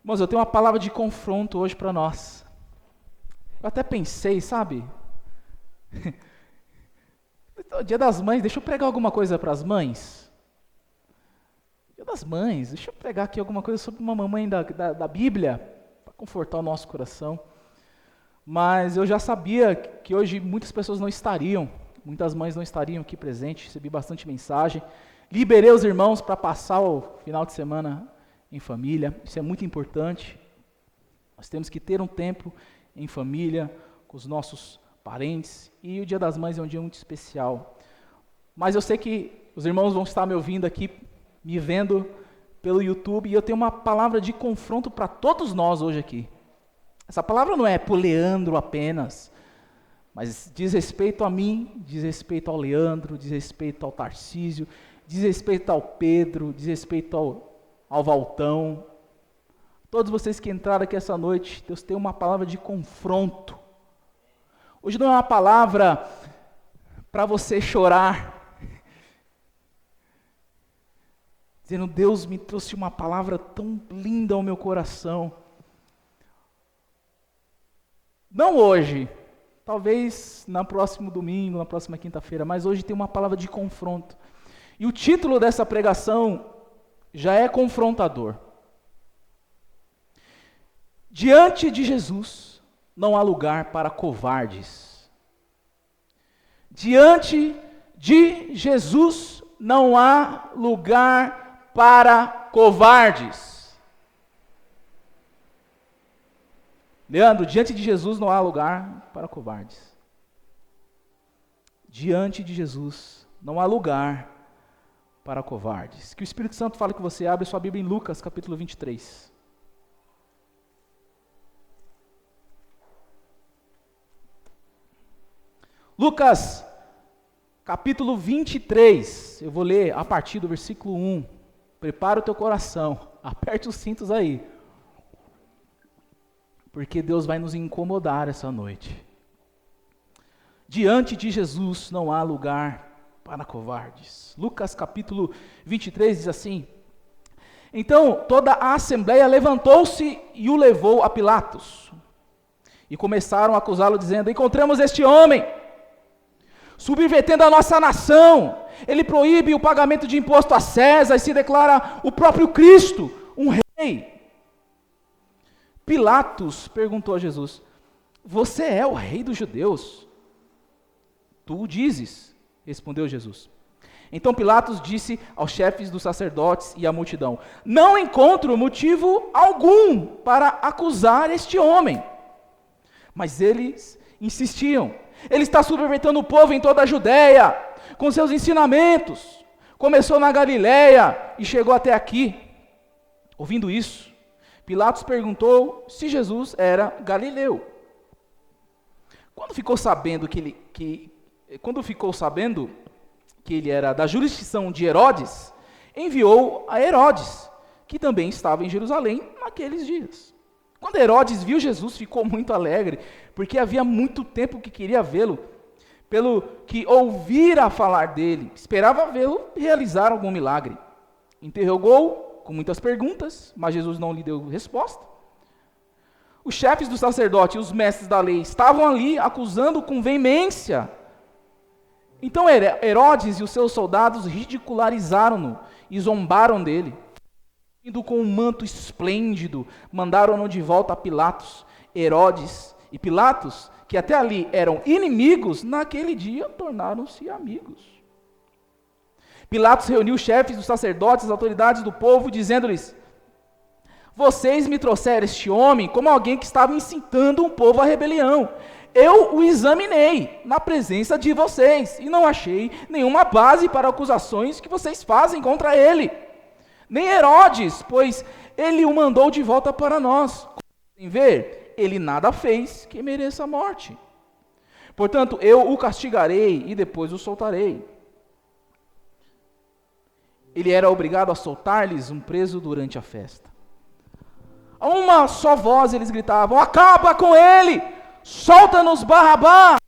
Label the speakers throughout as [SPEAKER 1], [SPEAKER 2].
[SPEAKER 1] Irmãos, eu tenho uma palavra de confronto hoje para nós. Eu até pensei, sabe? Dia das Mães, deixa eu pregar alguma coisa para as mães. Dia das Mães, deixa eu pregar aqui alguma coisa sobre uma mamãe da Bíblia, para confortar o nosso coração. Mas eu já sabia que hoje muitas pessoas não estariam, muitas mães não estariam aqui presentes, recebi bastante mensagem. Liberei os irmãos para passar o final de semana em família, isso é muito importante. Nós temos que ter um tempo em família, com os nossos parentes, e o Dia das Mães é um dia muito especial. Mas eu sei que os irmãos vão estar me ouvindo aqui, me vendo pelo YouTube, e eu tenho uma palavra de confronto para todos nós hoje aqui. Essa palavra não é para o Leandro apenas, mas diz respeito a mim, diz respeito ao Leandro, diz respeito ao Tarcísio, diz respeito ao Pedro, diz respeito ao Valtão. Todos vocês que entraram aqui essa noite, Deus tem uma palavra de confronto. Hoje não é uma palavra para você chorar, dizendo, Deus me trouxe uma palavra tão linda ao meu coração. Não hoje, talvez no próximo domingo, na próxima quinta-feira, mas hoje tem uma palavra de confronto. E o título dessa pregação já é confrontador. Diante de Jesus não há lugar para covardes. Diante de Jesus não há lugar para covardes. Leandro, diante de Jesus não há lugar para covardes. Diante de Jesus não há lugar para covardes. Que o Espírito Santo fale com você. Abre sua Bíblia em Lucas, capítulo 23. Lucas, capítulo 23. Eu vou ler a partir do versículo 1. Prepara o teu coração. Aperte os cintos aí. Porque Deus vai nos incomodar essa noite. Diante de Jesus não há lugar para covardes. Lucas capítulo 23 diz assim: Então toda a assembleia levantou-se e o levou a Pilatos. E começaram a acusá-lo dizendo, encontramos este homem, subvertendo a nossa nação. Ele proíbe o pagamento de imposto a César e se declara o próprio Cristo, um rei. Pilatos perguntou a Jesus, você é o rei dos judeus? Tu o dizes, respondeu Jesus. Então Pilatos disse aos chefes dos sacerdotes e à multidão, não encontro motivo algum para acusar este homem. Mas eles insistiam, ele está subvertendo o povo em toda a Judéia, com seus ensinamentos. Começou na Galileia e chegou até aqui. Ouvindo isso, Pilatos perguntou se Jesus era galileu. Quando ficou sabendo que ele era da jurisdição de Herodes, enviou a Herodes, que também estava em Jerusalém naqueles dias. Quando Herodes viu Jesus, ficou muito alegre, porque havia muito tempo que queria vê-lo, pelo que ouvira falar dele, esperava vê-lo realizar algum milagre. Interrogou-o com muitas perguntas, mas Jesus não lhe deu resposta. Os chefes do sacerdote e os mestres da lei estavam ali acusando com veemência. Então Herodes e os seus soldados ridicularizaram-no e zombaram dele. Indo com um manto esplêndido, mandaram-no de volta a Pilatos. Herodes e Pilatos, que até ali eram inimigos, naquele dia tornaram-se amigos. Pilatos reuniu os chefes dos sacerdotes, as autoridades do povo, dizendo-lhes, vocês me trouxeram este homem como alguém que estava incitando um povo à rebelião. Eu o examinei na presença de vocês e não achei nenhuma base para acusações que vocês fazem contra ele. Nem Herodes, pois ele o mandou de volta para nós. Como podem ver, ele nada fez que mereça a morte. Portanto, eu o castigarei e depois o soltarei. Ele era obrigado a soltar-lhes um preso durante a festa. A uma só voz eles gritavam, acaba com ele, solta-nos Barrabás.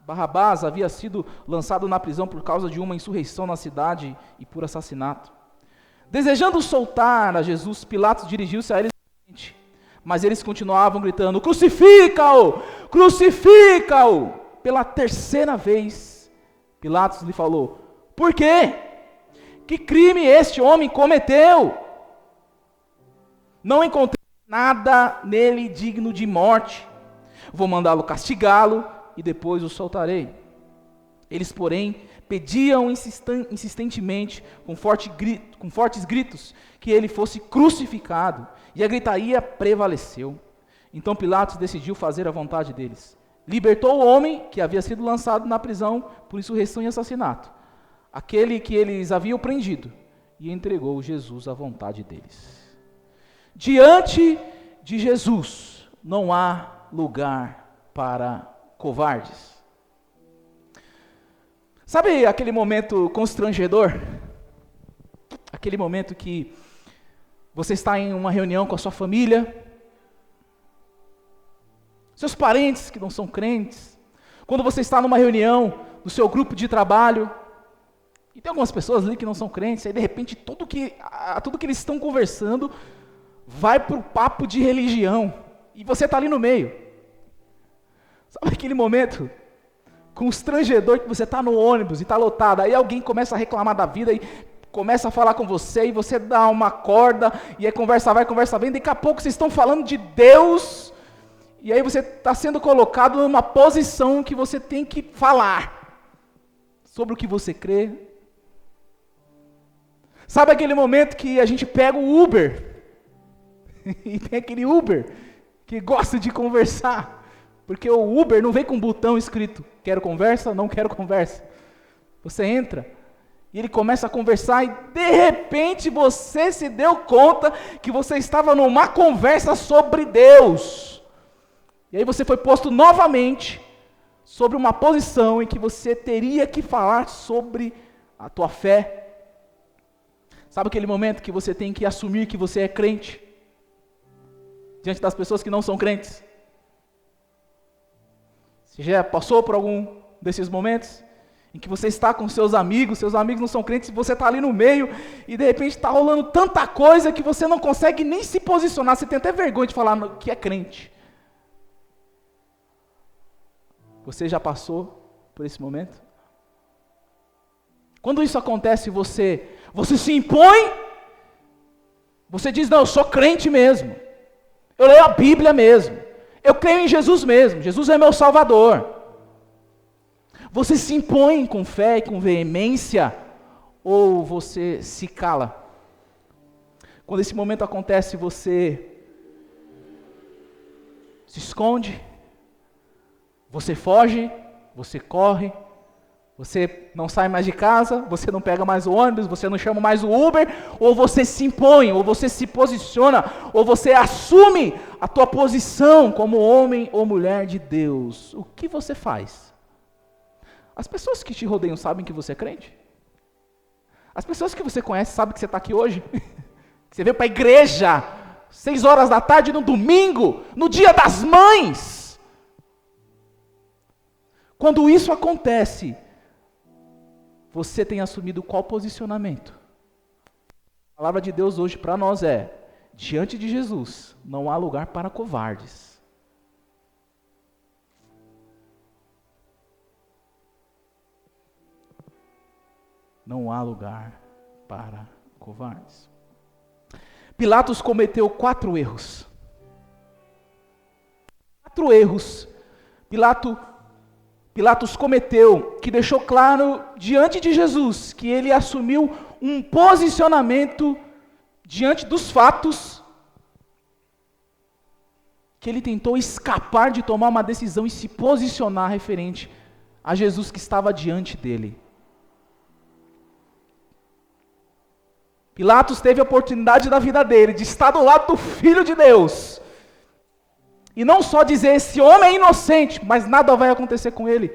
[SPEAKER 1] Barrabás havia sido lançado na prisão por causa de uma insurreição na cidade e por assassinato. Desejando soltar a Jesus, Pilatos dirigiu-se a eles e disse, Mas eles continuavam gritando: crucifica-o! Crucifica-o! Pela terceira vez, Pilatos lhe falou: por quê? Que crime este homem cometeu? Não encontrei nada nele digno de morte. Vou mandá-lo castigá-lo e depois o soltarei. Eles, porém, pediam insistentemente, com fortes gritos, que ele fosse crucificado. E a gritaria prevaleceu. Então Pilatos decidiu fazer a vontade deles. Libertou o homem que havia sido lançado na prisão por insurreição e assassinato, aquele que eles haviam prendido, e entregou Jesus à vontade deles. Diante de Jesus não há lugar para covardes. Sabe aquele momento constrangedor? Aquele momento que você está em uma reunião com a sua família, seus parentes que não são crentes, quando você está numa reunião do seu grupo de trabalho, e tem algumas pessoas ali que não são crentes, aí de repente tudo que eles estão conversando vai para o papo de religião, e você está ali no meio. Sabe aquele momento constrangedor que você está no ônibus e está lotado, aí alguém começa a reclamar da vida e começa a falar com você, e você dá uma corda, e aí conversa vai, conversa vem, daqui a pouco vocês estão falando de Deus, e aí você está sendo colocado numa posição que você tem que falar sobre o que você crê. Sabe aquele momento que a gente pega o Uber, e tem aquele Uber que gosta de conversar, porque o Uber não vem com um botão escrito, quero conversa, não quero conversa. Você entra, e ele começa a conversar, e de repente você se deu conta que você estava numa conversa sobre Deus. E aí você foi posto novamente sobre uma posição em que você teria que falar sobre a tua fé. Sabe aquele momento que você tem que assumir que você é crente? Diante das pessoas que não são crentes? Você já passou por algum desses momentos? Em que você está com seus amigos não são crentes, e você está ali no meio, e de repente está rolando tanta coisa que você não consegue nem se posicionar, você tem até vergonha de falar que é crente. Você já passou por esse momento? Quando isso acontece, você se impõe, você diz: não, eu sou crente mesmo, eu leio a Bíblia mesmo, eu creio em Jesus mesmo, Jesus é meu Salvador. Você se impõe com fé e com veemência, ou você se cala? Quando esse momento acontece, você se esconde, você foge, você corre, você não sai mais de casa, você não pega mais o ônibus, você não chama mais o Uber, ou você se impõe, ou você se posiciona, ou você assume a tua posição como homem ou mulher de Deus. O que você faz? As pessoas que te rodeiam sabem que você é crente? As pessoas que você conhece sabem que você está aqui hoje? Que você veio para a igreja, 6 horas da tarde no domingo, no dia das mães? Quando isso acontece, você tem assumido qual posicionamento? A palavra de Deus hoje para nós é: diante de Jesus não há lugar para covardes. Não há lugar para covardes. Pilatos cometeu 4 erros. 4 erros. Pilatos cometeu, que deixou claro diante de Jesus que ele assumiu um posicionamento diante dos fatos, que ele tentou escapar de tomar uma decisão e se posicionar referente a Jesus que estava diante dele. Pilatos teve a oportunidade da vida dele de estar do lado do Filho de Deus, e não só dizer: esse homem é inocente, mas nada vai acontecer com ele.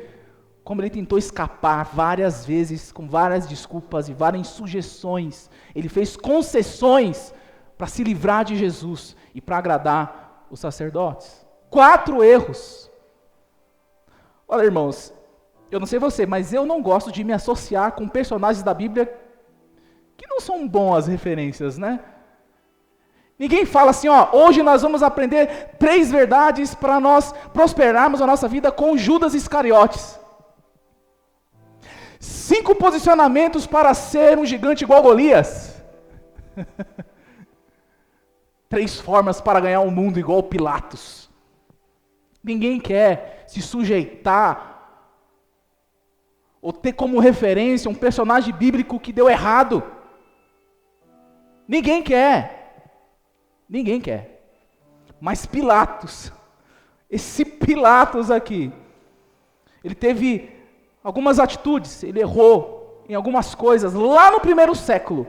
[SPEAKER 1] Como ele tentou escapar várias vezes, com várias desculpas e várias sugestões. Ele fez concessões para se livrar de Jesus e para agradar os sacerdotes. 4 erros. Olha, irmãos, eu não sei você, mas eu não gosto de me associar com personagens da Bíblia que não são boas referências, né? Ninguém fala assim, ó, hoje nós vamos aprender 3 verdades para nós prosperarmos a nossa vida com Judas Iscariotes. 5 posicionamentos para ser um gigante igual Golias. 3 formas para ganhar o mundo igual Pilatos. Ninguém quer se sujeitar ou ter como referência um personagem bíblico que deu errado. Ninguém quer. Ninguém quer. Mas Pilatos, esse Pilatos aqui, ele teve algumas atitudes, ele errou em algumas coisas lá no primeiro século,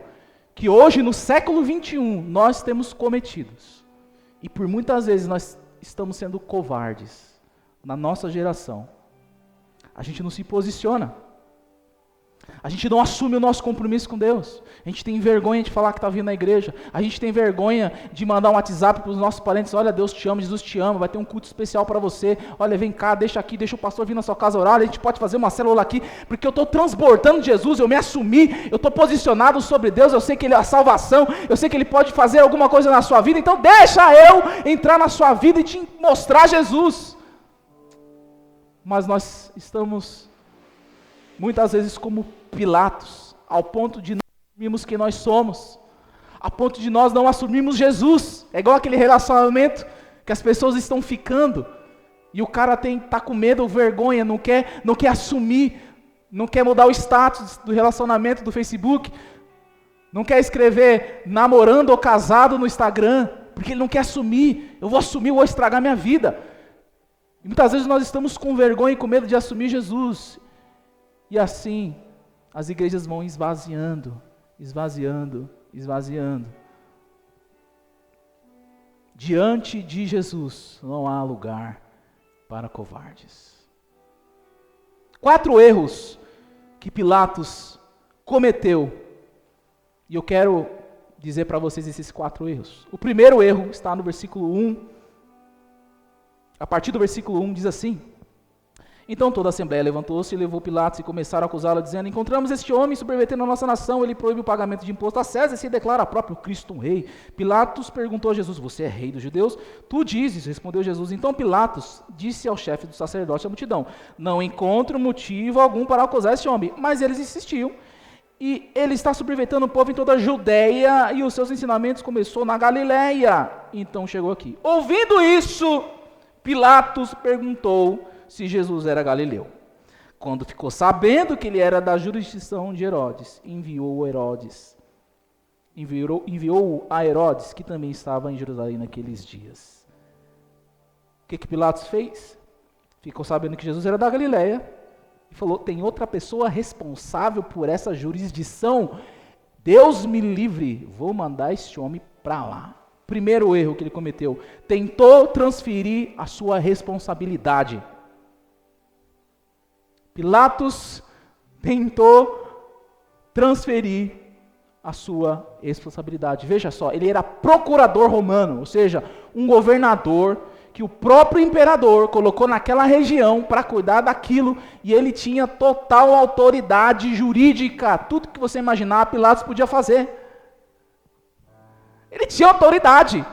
[SPEAKER 1] que hoje, no século 21, nós temos cometidos. E por muitas vezes nós estamos sendo covardes na nossa geração. A gente não se posiciona. A gente não assume o nosso compromisso com Deus. A gente tem vergonha de falar que está vindo na igreja. A gente tem vergonha de mandar um WhatsApp para os nossos parentes. Olha, Deus te ama, Jesus te ama, vai ter um culto especial para você. Olha, vem cá, deixa aqui, deixa o pastor vir na sua casa orar. A gente pode fazer uma célula aqui, porque eu estou transbordando Jesus, eu me assumi, eu estou posicionado sobre Deus, eu sei que Ele é a salvação, eu sei que Ele pode fazer alguma coisa na sua vida, então deixa eu entrar na sua vida e te mostrar Jesus. Mas nós estamos muitas vezes como Pilatos, ao ponto de não assumirmos quem nós somos, a ponto de nós não assumirmos Jesus. É igual aquele relacionamento que as pessoas estão ficando, e o cara está com medo ou vergonha, não quer assumir, não quer mudar o status do relacionamento do Facebook, não quer escrever namorando ou casado no Instagram, porque ele não quer assumir. Eu vou assumir, eu vou estragar minha vida. E muitas vezes nós estamos com vergonha e com medo de assumir Jesus, e assim as igrejas vão esvaziando, esvaziando, esvaziando. Diante de Jesus não há lugar para covardes. 4 erros que Pilatos cometeu, e eu quero dizer para vocês esses 4 erros. O primeiro erro está no versículo 1, a partir do versículo 1 diz assim: então toda a assembleia levantou-se e levou Pilatos e começaram a acusá-lo, dizendo: encontramos este homem subvertendo a nossa nação, ele proíbe o pagamento de imposto a César e se declara próprio Cristo um rei. Pilatos perguntou a Jesus: você é rei dos judeus? Tu dizes, respondeu Jesus. Então Pilatos disse ao chefe do sacerdote da multidão: não encontro motivo algum para acusar este homem. Mas eles insistiam, e ele está subvertendo o povo em toda a Judeia, e os seus ensinamentos começou na Galileia. Então chegou aqui. Ouvindo isso, Pilatos perguntou se Jesus era galileu. Quando ficou sabendo que ele era da jurisdição de Herodes, enviou a Herodes, que também estava em Jerusalém naqueles dias. O que Pilatos fez? Ficou sabendo que Jesus era da Galileia e falou: tem outra pessoa responsável por essa jurisdição? Deus me livre, vou mandar este homem para lá. Primeiro erro que ele cometeu: tentou transferir a sua responsabilidade. Pilatos tentou transferir a sua responsabilidade. Veja só, ele era procurador romano, ou seja, um governador que o próprio imperador colocou naquela região para cuidar daquilo, e ele tinha total autoridade jurídica. Tudo que você imaginar, Pilatos podia fazer. Ele tinha autoridade.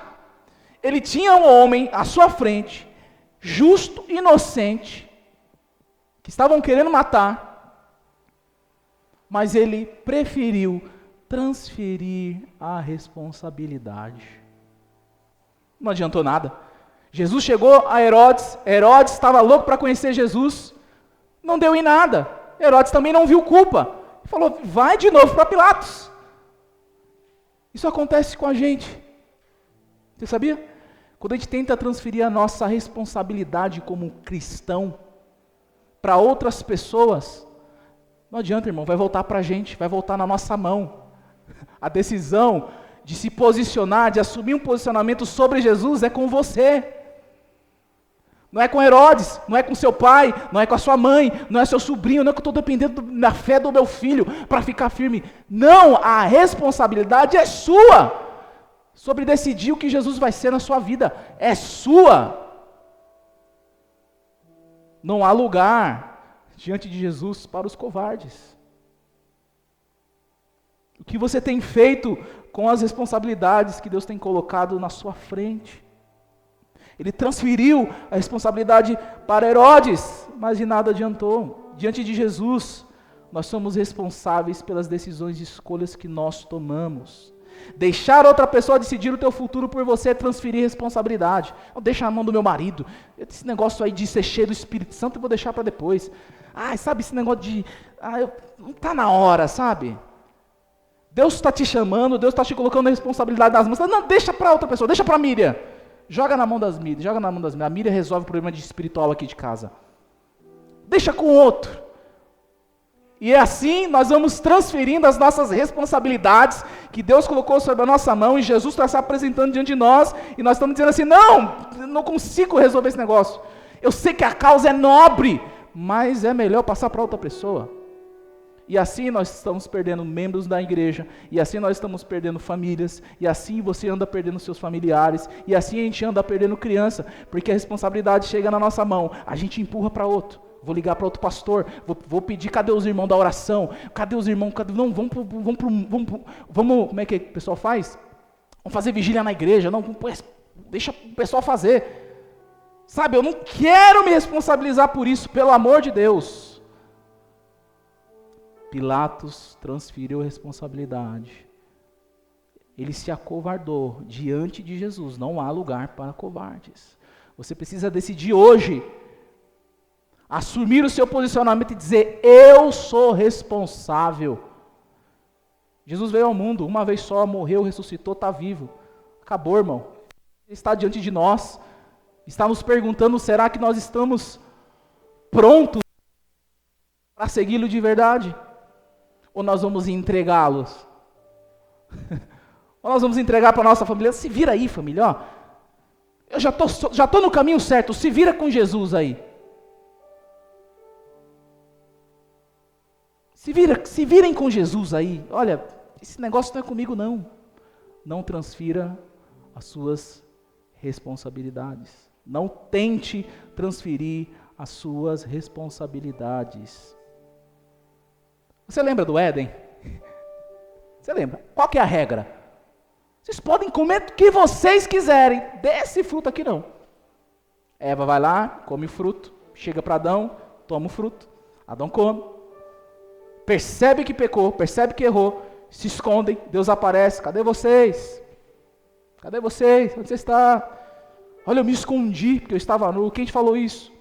[SPEAKER 1] Ele tinha um homem à sua frente, justo, inocente, que estavam querendo matar, mas ele preferiu transferir a responsabilidade. Não adiantou nada. Jesus chegou a Herodes, Herodes estava louco para conhecer Jesus, não deu em nada. Herodes também não viu culpa, falou: vai de novo para Pilatos. Isso acontece com a gente. Você sabia? Quando a gente tenta transferir a nossa responsabilidade como cristão para outras pessoas, não adianta, irmão, vai voltar para a gente, vai voltar na nossa mão. A decisão de se posicionar, de assumir um posicionamento sobre Jesus é com você. Não é com Herodes, não é com seu pai, não é com a sua mãe, não é seu sobrinho, não é que eu estou dependendo da fé do meu filho para ficar firme. Não, a responsabilidade é sua sobre decidir o que Jesus vai ser na sua vida. É sua. Não há lugar diante de Jesus para os covardes. O que você tem feito com as responsabilidades que Deus tem colocado na sua frente. Ele transferiu a responsabilidade para Herodes, mas de nada adiantou. Diante de Jesus, nós somos responsáveis pelas decisões e escolhas que nós tomamos. Deixar outra pessoa decidir o teu futuro por você é transferir responsabilidade. Não deixa na mão do meu marido. Esse negócio aí de ser cheio do Espírito Santo eu vou deixar para depois. Sabe esse negócio de... não está na hora, sabe? Deus está te chamando, Deus está te colocando a responsabilidade nas mãos. Não, deixa para outra pessoa, deixa para a Miriam. Joga na mão das Miriam, joga na mão das Miriam. A Miriam resolve o problema espiritual aqui de casa. Deixa com o outro. E assim nós vamos transferindo as nossas responsabilidades que Deus colocou sobre a nossa mão e Jesus está se apresentando diante de nós e nós estamos dizendo assim, não consigo resolver esse negócio. Eu sei que a causa é nobre, mas é melhor passar para outra pessoa. E assim nós estamos perdendo membros da igreja, e assim nós estamos perdendo famílias, e assim você anda perdendo seus familiares, e assim a gente anda perdendo criança, porque a responsabilidade chega na nossa mão, a gente empurra para outro. Vou ligar para outro pastor, vou pedir, cadê os irmãos da oração? Cadê os irmãos? Não, vamos, como é que o pessoal faz? Vamos fazer vigília na igreja, não, deixa o pessoal fazer. Sabe, eu não quero me responsabilizar por isso, pelo amor de Deus. Pilatos transferiu a responsabilidade. Ele se acovardou diante de Jesus, não há lugar para covardes. Você precisa decidir hoje, assumir o seu posicionamento e dizer, eu sou responsável. Jesus veio ao mundo, uma vez só, morreu, ressuscitou, está vivo. Acabou, irmão. Ele está diante de nós, está nos perguntando, será que nós estamos prontos para segui-lo de verdade? Ou nós vamos entregá-los? Ou nós vamos entregar para a nossa família? Se vira aí, família, ó. Eu já tô no caminho certo, se vira com Jesus aí. Se virem com Jesus aí, olha, esse negócio não é comigo não. Não transfira as suas responsabilidades. Não tente transferir as suas responsabilidades. Você lembra do Éden? Você lembra? Qual que é a regra? Vocês podem comer o que vocês quiserem, desse fruto aqui não. Eva vai lá, come o fruto, chega para Adão, toma o fruto, Adão come. Percebe que pecou, percebe que errou, se escondem, Deus aparece, cadê vocês? Cadê vocês? Onde você está? Olha, eu me escondi, porque eu estava nu. Quem te falou isso?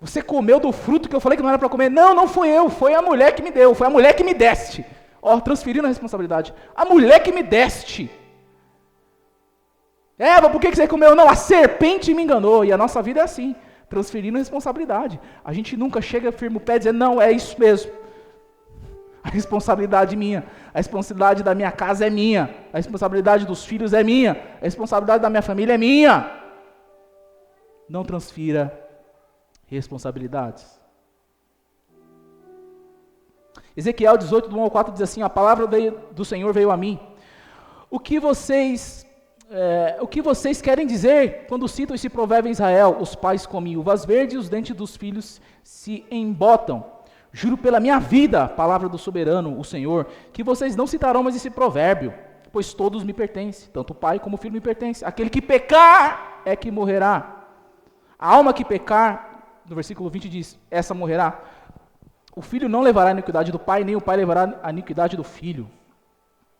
[SPEAKER 1] Você comeu do fruto que eu falei que não era para comer? Não, não fui eu, foi a mulher que me deu, foi a mulher que me deste. Ó, transferindo a responsabilidade. A mulher que me deste. Eva, por que você comeu? Não, a serpente me enganou. E a nossa vida é assim, transferindo a responsabilidade. A gente nunca chega, firma o pé e diz, não, é isso mesmo. A responsabilidade é minha. A responsabilidade da minha casa é minha. A responsabilidade dos filhos é minha. A responsabilidade da minha família é minha. Não transfira responsabilidades. Ezequiel 18, do 1 ao 4 diz assim, a palavra do Senhor veio a mim. O que vocês querem dizer quando citam esse provérbio em Israel? Os pais comem uvas verdes e os dentes dos filhos se embotam. Juro pela minha vida, palavra do soberano, o Senhor, que vocês não citarão mais esse provérbio, pois todos me pertencem, tanto o pai como o filho me pertencem. Aquele que pecar é que morrerá. A alma que pecar, no versículo 20 diz, essa morrerá. O filho não levará a iniquidade do pai, nem o pai levará a iniquidade do filho.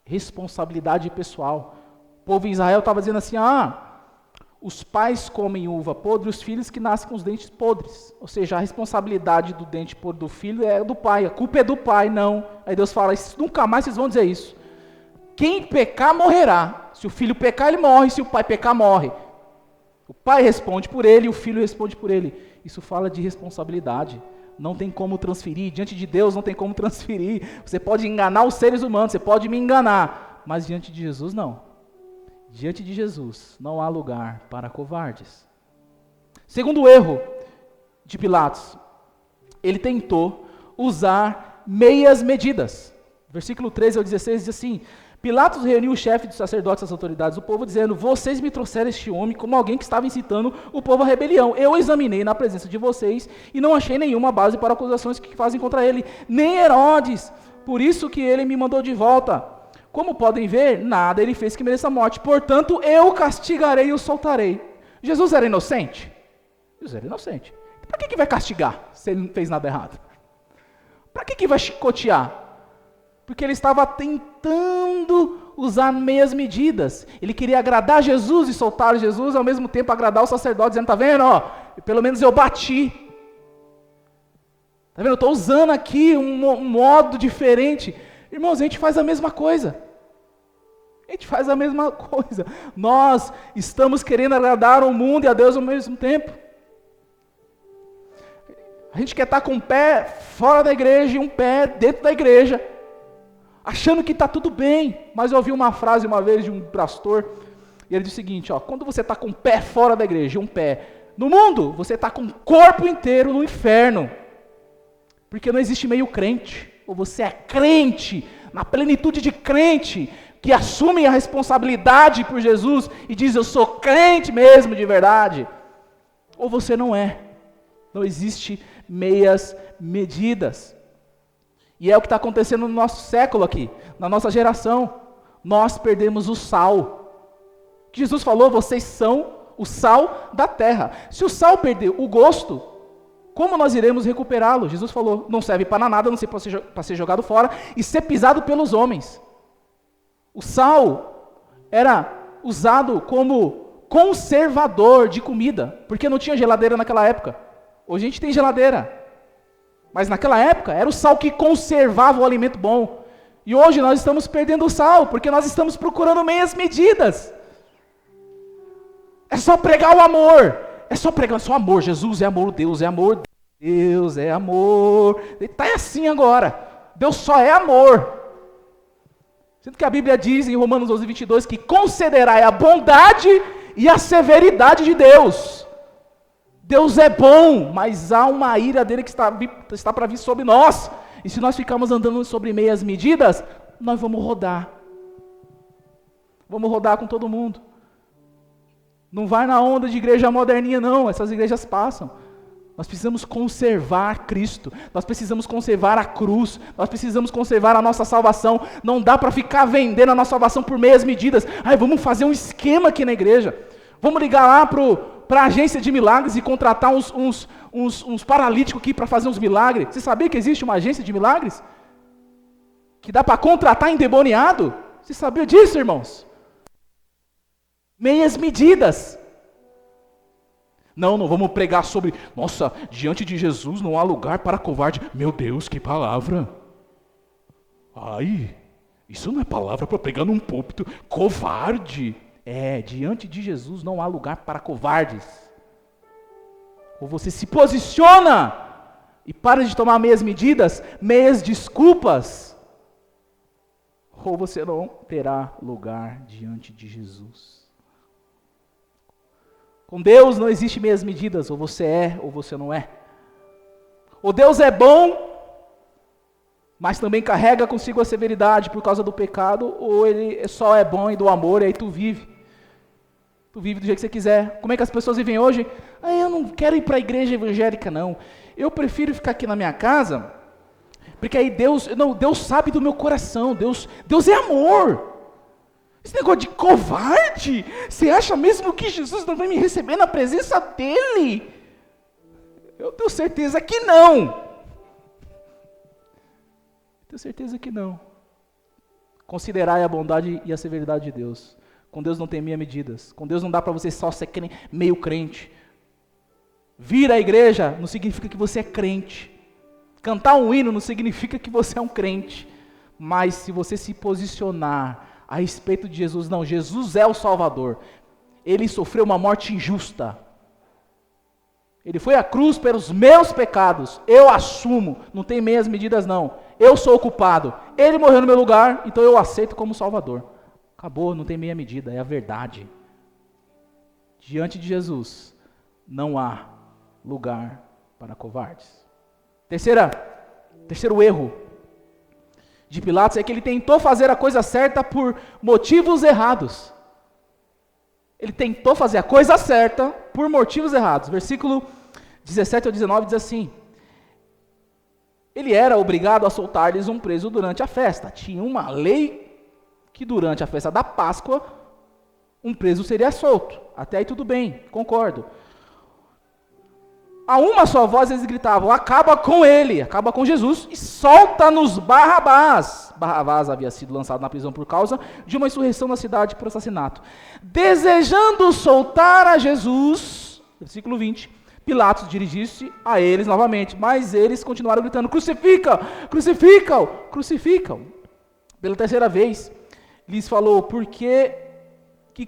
[SPEAKER 1] Responsabilidade pessoal. O povo em Israel estava dizendo assim, os pais comem uva podre, os filhos que nascem com os dentes podres. Ou seja, a responsabilidade do dente podre do filho é do pai, a culpa é do pai, não. Aí Deus fala, nunca mais vocês vão dizer isso. Quem pecar morrerá. Se o filho pecar, ele morre, se o pai pecar, morre. O pai responde por ele e o filho responde por ele. Isso fala de responsabilidade. Não tem como transferir, diante de Deus não tem como transferir. Você pode enganar os seres humanos, você pode me enganar, mas diante de Jesus não. Diante de Jesus não há lugar para covardes. Segundo erro de Pilatos, ele tentou usar meias medidas. Versículo 13 ao 16 diz assim, Pilatos reuniu o chefe dos sacerdotes e as autoridades do povo, dizendo, vocês me trouxeram este homem como alguém que estava incitando o povo à rebelião. Eu examinei na presença de vocês e não achei nenhuma base para acusações que fazem contra ele, nem Herodes. Por isso que ele me mandou de volta. Como podem ver, nada ele fez que mereça a morte. Portanto, eu o castigarei e o soltarei. Jesus era inocente? Jesus era inocente. Para que vai castigar se ele não fez nada errado? Para que vai chicotear? Porque ele estava tentando usar meias medidas. Ele queria agradar Jesus e soltar Jesus, ao mesmo tempo agradar o sacerdote, dizendo, tá vendo? Ó, pelo menos eu bati. Tá vendo? Eu estou usando aqui um modo diferente. Irmãos, a gente faz a mesma coisa. A gente faz a mesma coisa. Nós estamos querendo agradar o mundo e a Deus ao mesmo tempo. A gente quer estar com um pé fora da igreja e um pé dentro da igreja, achando que está tudo bem. Mas eu ouvi uma frase uma vez de um pastor, e ele disse o seguinte, ó, quando você está com um pé fora da igreja e um pé no mundo, você está com o corpo inteiro no inferno. Porque não existe meio crente. Ou você é crente, na plenitude de crente, que assume a responsabilidade por Jesus e diz, eu sou crente mesmo de verdade. Ou você não é. Não existe meias medidas. E é o que está acontecendo no nosso século aqui, na nossa geração. Nós perdemos o sal. Jesus falou, vocês são o sal da terra. Se o sal perder o gosto, como nós iremos recuperá-lo? Jesus falou, não serve para nada, não sei para ser jogado fora e ser pisado pelos homens. O sal era usado como conservador de comida, porque não tinha geladeira naquela época. Hoje a gente tem geladeira, mas naquela época era o sal que conservava o alimento bom. E hoje nós estamos perdendo o sal, porque nós estamos procurando meias medidas. É só pregar o amor, é só amor, Jesus é amor, Deus é amor, Deus é amor. Está assim agora, Deus só é amor. Sendo que a Bíblia diz em Romanos 12, 22, que considerai a bondade e a severidade de Deus. Deus é bom, mas há uma ira dele que está para vir sobre nós. E se nós ficarmos andando sobre meias medidas, nós vamos rodar. Vamos rodar com todo mundo. Não vai na onda de igreja moderninha não, essas igrejas passam. Nós precisamos conservar Cristo, nós precisamos conservar a cruz, nós precisamos conservar a nossa salvação. Não dá para ficar vendendo a nossa salvação por meias medidas. Ai, vamos fazer um esquema aqui na igreja. Vamos ligar lá para a agência de milagres e contratar uns paralíticos aqui para fazer uns milagres. Você sabia que existe uma agência de milagres? Que dá para contratar endemoniado? Você sabia disso, irmãos? Meias medidas. Não vamos pregar sobre, nossa, diante de Jesus não há lugar para covarde. Meu Deus, que palavra. Ai, isso não é palavra para pregar num púlpito. Covarde. Diante de Jesus não há lugar para covardes. Ou você se posiciona e para de tomar meias medidas, meias desculpas, ou você não terá lugar diante de Jesus. Com Deus não existe meias medidas, ou você é ou você não é. Ou Deus é bom, mas também carrega consigo a severidade por causa do pecado, ou Ele só é bom e do amor, e aí tu vive. Tu vive do jeito que você quiser. Como é que as pessoas vivem hoje? Eu não quero ir para a igreja evangélica, não. Eu prefiro ficar aqui na minha casa, porque aí Deus sabe do meu coração. Deus é amor. Esse negócio de covarde, você acha mesmo que Jesus não vai me receber na presença dEle? Eu tenho certeza que não. Tenho certeza que não. Considerai a bondade e a severidade de Deus. Com Deus não tem meia medidas. Com Deus não dá para você só ser meio crente. Vir à igreja não significa que você é crente. Cantar um hino não significa que você é um crente. Mas se você se posicionar a respeito de Jesus, não, Jesus é o Salvador. Ele sofreu uma morte injusta. Ele foi à cruz pelos meus pecados. Eu assumo, não tem meias medidas não. Eu sou o culpado. Ele morreu no meu lugar, então eu aceito como Salvador. Acabou, não tem meia medida, é a verdade. Diante de Jesus, não há lugar para covardes. Terceiro erro de Pilatos é que ele tentou fazer a coisa certa por motivos errados. Ele tentou fazer a coisa certa por motivos errados. Versículo 17 ao 19 diz assim: ele era obrigado a soltar-lhes um preso durante a festa. Tinha uma lei que durante a festa da Páscoa, um preso seria solto. Até aí tudo bem, concordo. A uma só voz eles gritavam: acaba com ele, acaba com Jesus e solta-nos Barrabás. Barrabás havia sido lançado na prisão por causa de uma insurreição na cidade por assassinato. Desejando soltar a Jesus, versículo 20, Pilatos dirigiu-se a eles novamente, mas eles continuaram gritando: crucifica, crucifica-o, crucifica-o. Pela terceira vez, lhes falou: por que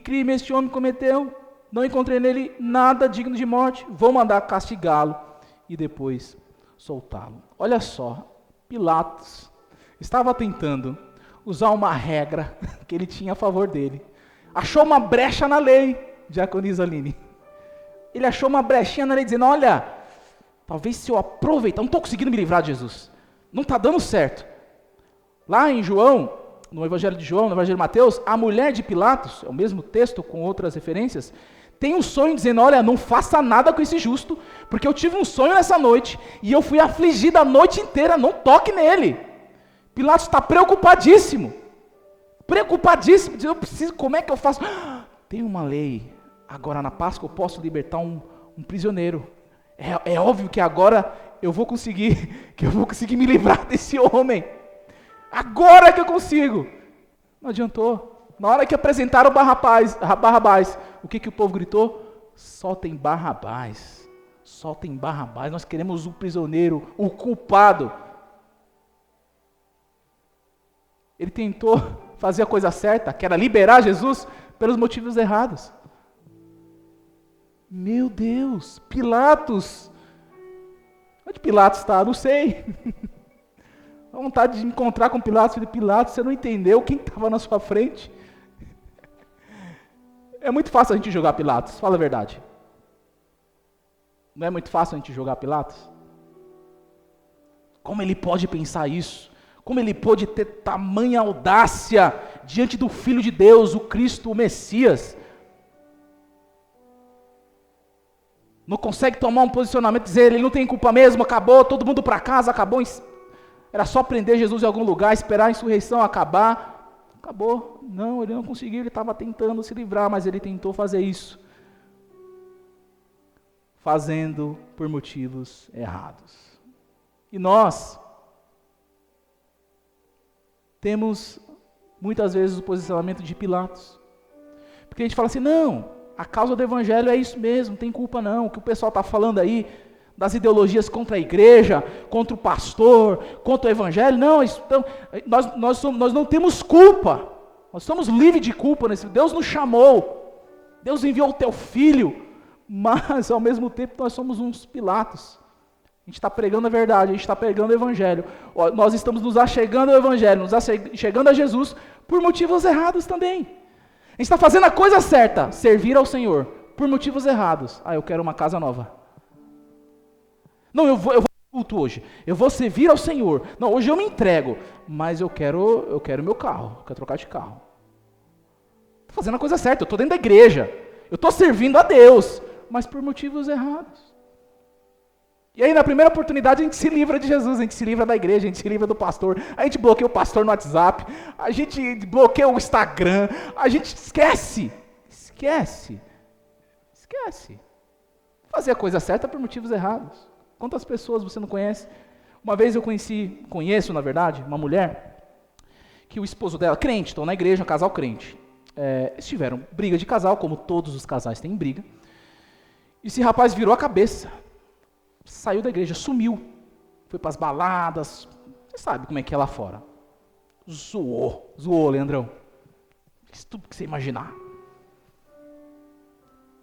[SPEAKER 1] crime este homem cometeu? Não encontrei nele nada digno de morte. Vou mandar castigá-lo e depois soltá-lo. Olha só, Pilatos estava tentando usar uma regra que ele tinha a favor dele. Achou uma brecha na lei, diaconisa Aline. Ele achou uma brechinha na lei, dizendo: olha, talvez se eu aproveitar, não estou conseguindo me livrar de Jesus. Não está dando certo. Lá em João, no Evangelho de João, no Evangelho de Mateus, a mulher de Pilatos, é o mesmo texto com outras referências, tem um sonho dizendo: olha, não faça nada com esse justo, porque eu tive um sonho nessa noite, e eu fui afligida a noite inteira, não toque nele. Pilatos está preocupadíssimo, diz: eu preciso, como é que eu faço? Tem uma lei, agora na Páscoa eu posso libertar um prisioneiro, é óbvio que agora eu vou conseguir me livrar desse homem, agora que eu consigo. Não adiantou. Na hora que apresentaram Barrabás, o que o povo gritou? Soltem Barrabás, soltem Barrabás, nós queremos o prisioneiro, o culpado. Ele tentou fazer a coisa certa, que era liberar Jesus, pelos motivos errados. Meu Deus, Pilatos, onde Pilatos está? Não sei. A vontade de encontrar com Pilatos, falei: Pilatos, você não entendeu quem estava na sua frente? É muito fácil a gente jogar Pilatos, fala a verdade. Não é muito fácil a gente jogar Pilatos? Como ele pode pensar isso? Como ele pode ter tamanha audácia diante do Filho de Deus, o Cristo, o Messias? Não consegue tomar um posicionamento, dizer: ele não tem culpa mesmo, acabou, todo mundo para casa, acabou. Era só prender Jesus em algum lugar, esperar a insurreição acabar. Acabou. Não, ele não conseguiu, ele estava tentando se livrar, mas ele tentou fazer isso, fazendo por motivos errados. E nós temos muitas vezes o posicionamento de Pilatos, porque a gente fala assim: não, a causa do evangelho é isso mesmo, não tem culpa não, o que o pessoal está falando aí, das ideologias contra a igreja, contra o pastor, contra o evangelho, não, nós não temos culpa, nós somos livres de culpa, Deus nos chamou, Deus enviou o teu filho, mas ao mesmo tempo nós somos uns Pilatos. A gente está pregando a verdade, a gente está pregando o evangelho, nós estamos nos achegando ao evangelho, nos achegando a Jesus por motivos errados também. A gente está fazendo a coisa certa, servir ao Senhor, por motivos errados. Eu quero uma casa nova. Não, eu vou culto hoje, eu vou servir ao Senhor. Não, hoje eu me entrego, mas eu quero meu carro, eu quero trocar de carro. Estou fazendo a coisa certa, eu estou dentro da igreja, eu estou servindo a Deus, mas por motivos errados. E aí na primeira oportunidade a gente se livra de Jesus, a gente se livra da igreja, a gente se livra do pastor, a gente bloqueia o pastor no WhatsApp, a gente bloqueia o Instagram, a gente esquece. Fazer a coisa certa por motivos errados. Quantas pessoas você não conhece? Uma vez eu conheço na verdade, uma mulher, que o esposo dela, crente, estão na igreja, um casal crente, eles tiveram briga de casal, como todos os casais têm briga, e esse rapaz virou a cabeça, saiu da igreja, sumiu, foi para as baladas, você sabe como é que é lá fora, zoou, Leandrão, fez tudo que você imaginar.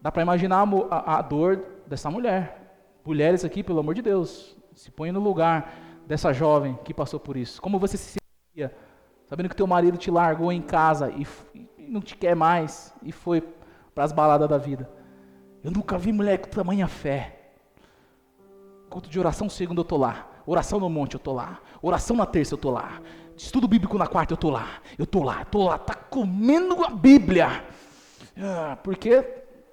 [SPEAKER 1] Dá para imaginar a dor dessa mulher. Mulheres aqui, pelo amor de Deus, se põe no lugar dessa jovem que passou por isso. Como você se sentia, sabendo que teu marido te largou em casa e não te quer mais, e foi para as baladas da vida. Eu nunca vi mulher com tamanha fé. Culto de oração segunda eu estou lá, oração no monte eu estou lá, oração na terça eu estou lá, estudo bíblico na quarta eu estou lá, está comendo a Bíblia, porque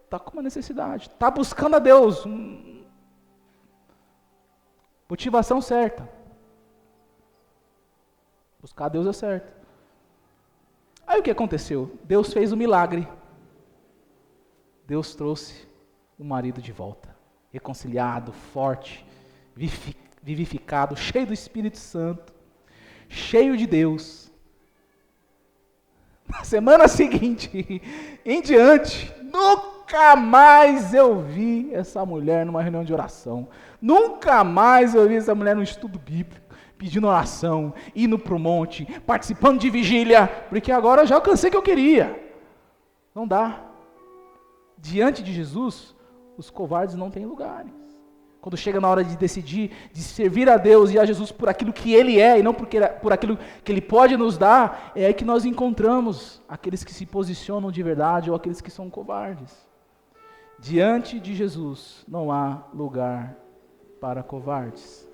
[SPEAKER 1] está com uma necessidade, está buscando a Deus, motivação certa, buscar a Deus é certo. Aí o que aconteceu? Deus fez o milagre. Deus trouxe o marido de volta, reconciliado, forte, vivificado, cheio do Espírito Santo, cheio de Deus. Na semana seguinte, em diante, nunca mais eu vi essa mulher numa reunião de oração. Nunca mais eu vi essa mulher num estudo bíblico, pedindo oração, indo para o monte, participando de vigília, porque agora eu já alcancei o que eu queria. Não dá. Diante de Jesus, os covardes não têm lugares. Quando chega na hora de decidir, de servir a Deus e a Jesus por aquilo que Ele é, e não por aquilo que Ele pode nos dar, é aí que nós encontramos aqueles que se posicionam de verdade ou aqueles que são covardes. Diante de Jesus, não há lugar para covardes.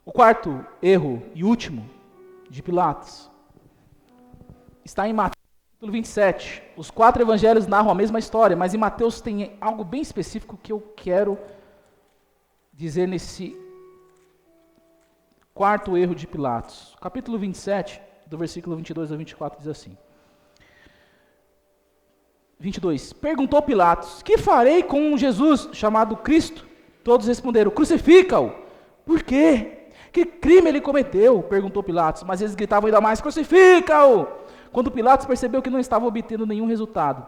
[SPEAKER 1] O quarto erro e último de Pilatos está em Mateus capítulo 27. Os 4 evangelhos narram a mesma história, mas em Mateus tem algo bem específico que eu quero dizer nesse quarto erro de Pilatos. Capítulo 27, do versículo 22 a 24, diz assim. 22. Perguntou Pilatos: que farei com um Jesus chamado Cristo? Todos responderam: crucifica-o. Por quê? Que crime ele cometeu? Perguntou Pilatos, mas eles gritavam ainda mais: crucifica-o! Quando Pilatos percebeu que não estava obtendo nenhum resultado,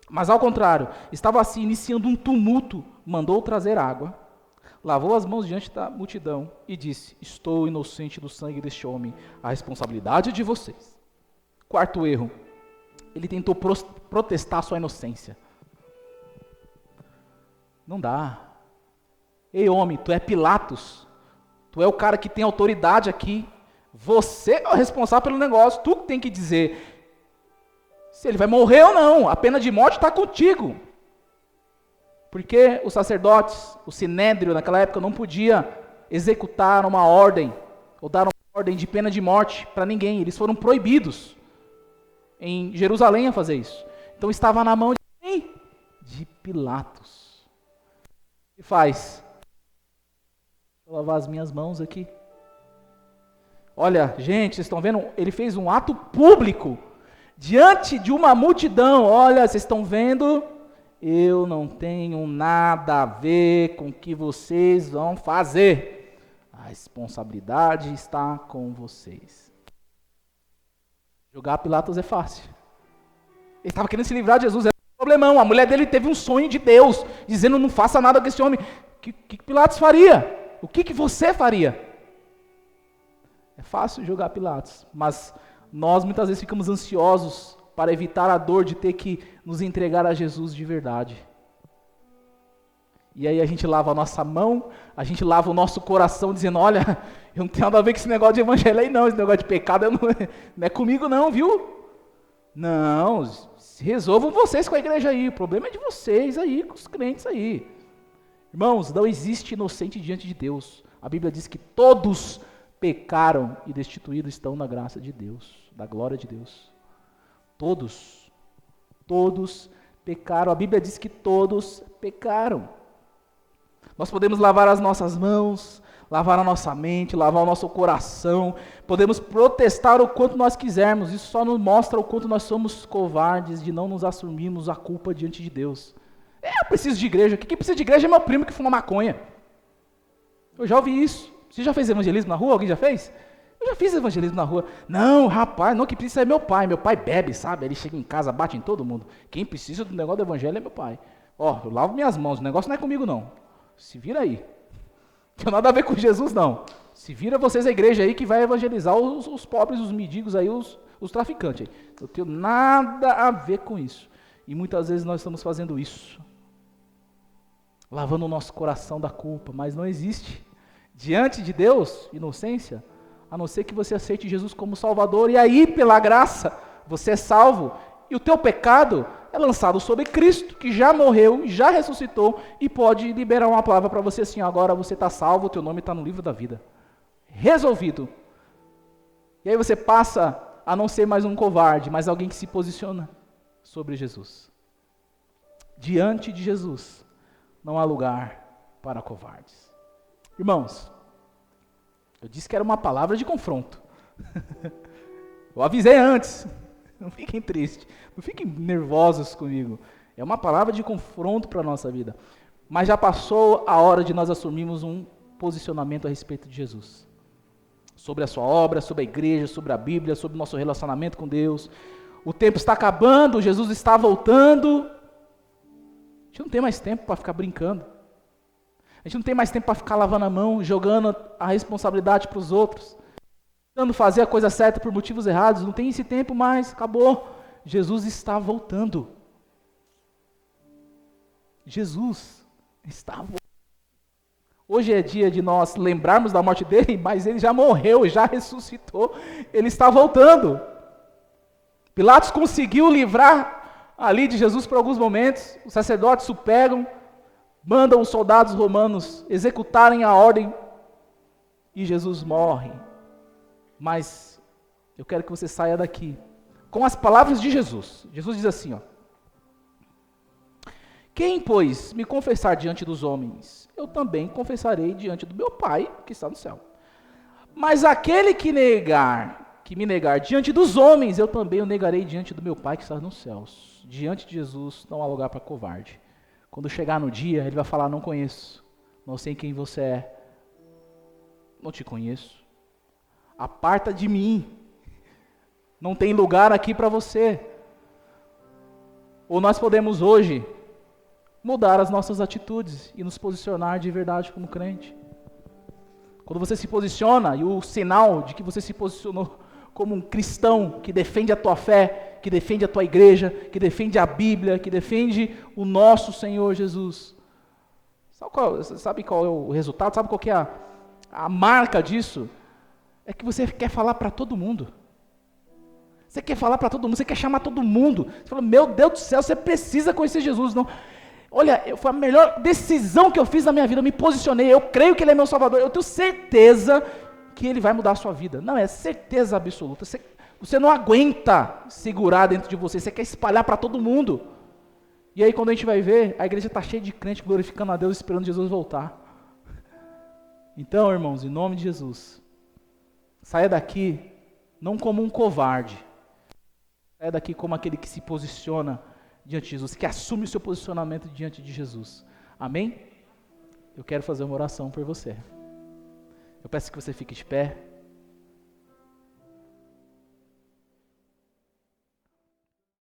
[SPEAKER 1] mas ao contrário, estava assim iniciando um tumulto, mandou trazer água, lavou as mãos diante da multidão e disse: estou inocente do sangue deste homem, a responsabilidade é de vocês. Quarto erro, ele tentou protestar sua inocência. Não dá. Ei homem, tu é Pilatos, tu é o cara que tem autoridade aqui, você é o responsável pelo negócio, tu que tem que dizer se ele vai morrer ou não, a pena de morte está contigo. Porque os sacerdotes, o sinédrio naquela época não podia executar uma ordem, ou dar uma ordem de pena de morte para ninguém, eles foram proibidos em Jerusalém a fazer isso. Então estava na mão de quem? De Pilatos. O que faz? Vou lavar as minhas mãos aqui. Olha, gente, vocês estão vendo? Ele fez um ato público, diante de uma multidão. Olha, vocês estão vendo? Eu não tenho nada a ver com o que vocês vão fazer. A responsabilidade está com vocês. Julgar Pilatos é fácil. Ele estava querendo se livrar de Jesus, era um problemão. A mulher dele teve um sonho de Deus, dizendo: não faça nada com esse homem. O que Pilatos faria? O que você faria? É fácil julgar Pilatos, mas nós muitas vezes ficamos ansiosos para evitar a dor de ter que nos entregar a Jesus de verdade. E aí a gente lava a nossa mão, a gente lava o nosso coração dizendo: olha, eu não tenho nada a ver com esse negócio de evangelho aí não, esse negócio de pecado não é comigo não, viu? Não, resolvam vocês com a igreja aí, o problema é de vocês aí, com os crentes aí. Irmãos, não existe inocente diante de Deus. A Bíblia diz que todos pecaram e destituídos estão na graça de Deus, da glória de Deus. Todos pecaram. A Bíblia diz que todos pecaram. Nós podemos lavar as nossas mãos, lavar a nossa mente, lavar o nosso coração, podemos protestar o quanto nós quisermos, isso só nos mostra o quanto nós somos covardes de não nos assumirmos a culpa diante de Deus. Eu preciso de igreja, quem precisa de igreja é meu primo que fuma maconha. Eu já ouvi isso. Você já fez evangelismo na rua? Alguém já fez? Eu já fiz evangelismo na rua. Não, rapaz, não, que precisa é meu pai. Meu pai bebe, sabe? Ele chega em casa, bate em todo mundo. Quem precisa do negócio do evangelho é meu pai. Ó, eu lavo minhas mãos, o negócio não é comigo não. Se vira aí. Não tem nada a ver com Jesus não. Se vira vocês a igreja aí que vai evangelizar os pobres, os mendigos aí, os traficantes aí. Eu tenho nada a ver com isso. E muitas vezes nós estamos fazendo isso. Lavando o nosso coração da culpa, mas não existe. Diante de Deus, inocência, a não ser que você aceite Jesus como Salvador, e aí, pela graça, você é salvo, e o teu pecado é lançado sobre Cristo, que já morreu, já ressuscitou, e pode liberar uma palavra para você assim: agora você está salvo, o teu nome está no livro da vida. Resolvido. E aí você passa a não ser mais um covarde, mas alguém que se posiciona sobre Jesus. Diante de Jesus, não há lugar para covardes. Irmãos, eu disse que era uma palavra de confronto. Eu avisei antes. Não fiquem tristes, não fiquem nervosos comigo. É uma palavra de confronto para a nossa vida. Mas já passou a hora de nós assumirmos um posicionamento a respeito de Jesus. Sobre a sua obra, sobre a igreja, sobre a Bíblia, sobre o nosso relacionamento com Deus. O tempo está acabando, Jesus está voltando. A gente não tem mais tempo para ficar brincando. A gente não tem mais tempo para ficar lavando a mão, jogando a responsabilidade para os outros, tentando fazer a coisa certa por motivos errados. Não tem esse tempo mais, acabou. Jesus está voltando. Jesus está voltando. Hoje é dia de nós lembrarmos da morte dele, mas ele já morreu, já ressuscitou, ele está voltando. Pilatos conseguiu livrar ali de Jesus por alguns momentos, os sacerdotes o pegam, mandam os soldados romanos executarem a ordem e Jesus morre. Mas eu quero que você saia daqui com as palavras de Jesus. Jesus diz assim, ó: quem, pois, me confessar diante dos homens, eu também confessarei diante do meu Pai que está no céu. Mas aquele que me negar diante dos homens, eu também o negarei diante do meu Pai que está nos céus. Diante de Jesus não há lugar para covarde. Quando chegar no dia, ele vai falar: não conheço, não sei quem você é, não te conheço, aparta de mim, não tem lugar aqui para você. Ou nós podemos hoje mudar as nossas atitudes e nos posicionar de verdade como crente. Quando você se posiciona, e o sinal de que você se posicionou como um cristão que defende a tua fé, que defende a tua igreja, que defende a Bíblia, que defende o nosso Senhor Jesus. Sabe qual é o resultado? Sabe qual que é a marca disso? É que você quer falar para todo mundo. Você quer falar para todo mundo, você quer chamar todo mundo. Você fala: meu Deus do céu, você precisa conhecer Jesus. Não. Olha, foi a melhor decisão que eu fiz na minha vida, eu me posicionei, eu creio que Ele é meu Salvador, eu tenho certeza que Ele vai mudar a sua vida. Não, é certeza absoluta. Você não aguenta segurar dentro de você, você quer espalhar para todo mundo. E aí quando a gente vai ver, a igreja está cheia de crente glorificando a Deus, esperando Jesus voltar. Então, irmãos, em nome de Jesus, saia daqui não como um covarde, saia daqui como aquele que se posiciona diante de Jesus, que assume o seu posicionamento diante de Jesus. Amém? Eu quero fazer uma oração por você. Eu peço que você fique de pé.